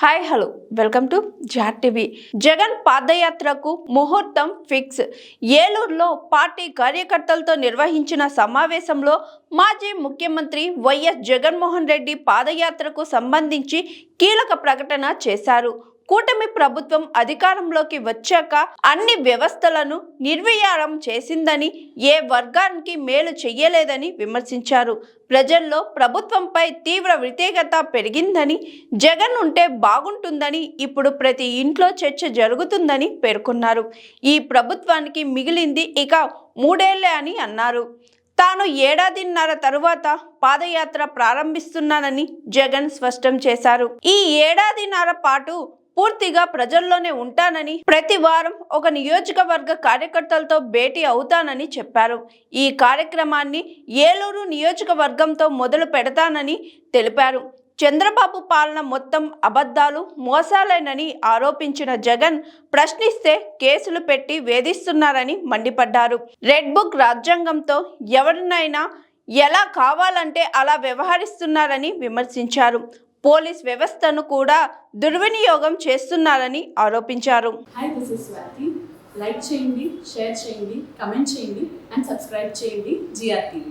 Hi hello welcome to జాట్ TV. Jagan పాదయాత్రకు ముహూర్తం ఫిక్స్. ఏలూరులో పార్టీ కార్యకర్తలతో నిర్వహించిన సమావేశంలో మాజీ ముఖ్యమంత్రి వైఎస్ జగన్మోహన్ రెడ్డి పాదయాత్రకు సంబంధించి కీలక ప్రకటన చేశారు. కూటమి ప్రభుత్వం అధికారంలోకి వచ్చాక అన్ని వ్యవస్థలను నిర్వీర్యం చేసిందని, ఏ వర్గానికి మేలు చెయ్యలేదని విమర్శించారు. ప్రజల్లో ప్రభుత్వంపై తీవ్ర వ్యతిరేకత పెరిగిందని, జగన్ ఉంటే బాగుంటుందని ఇప్పుడు ప్రతి ఇంట్లో చర్చ జరుగుతుందని పేర్కొన్నారు. ఈ ప్రభుత్వానికి మిగిలింది ఇక 3 ఏళ్లే అని అన్నారు. తాను ఏడాదిన్నర తరువాత పాదయాత్ర ప్రారంభిస్తున్నానని జగన్ స్పష్టం చేశారు. ఈ ఏడాదిన్నర పాటు పూర్తిగా ప్రజల్లోనే ఉంటానని, ప్రతి వారం ఒక నియోజకవర్గ కార్యకర్తలతో భేటీ అవుతానని చెప్పారు. ఈ కార్యక్రమాన్ని ఏలూరు నియోజకవర్గంతో మొదలు పెడతానని తెలిపారు. చంద్రబాబు పాలన మొత్తం అబద్ధాలు, మోసాలేనని ఆరోపించిన జగన్ ప్రశ్నిస్తే కేసులు పెట్టి వేధిస్తున్నారని మండిపడ్డారు. రెడ్ బుక్ రాజ్యాంగంతో ఎవరినైనా ఎలా కావాలంటే అలా వ్యవహరిస్తున్నారని విమర్శించారు. పోలీస్ వ్యవస్థను కూడా దుర్వినియోగం చేస్తున్నారని ఆరోపించారు. Hi, this is Swathi. Like చేయండి, షేర్ చేయండి, కమెంట్ చేయండి అండ్ సబ్స్క్రైబ్ చేయండి జిఆర్ టీవీ.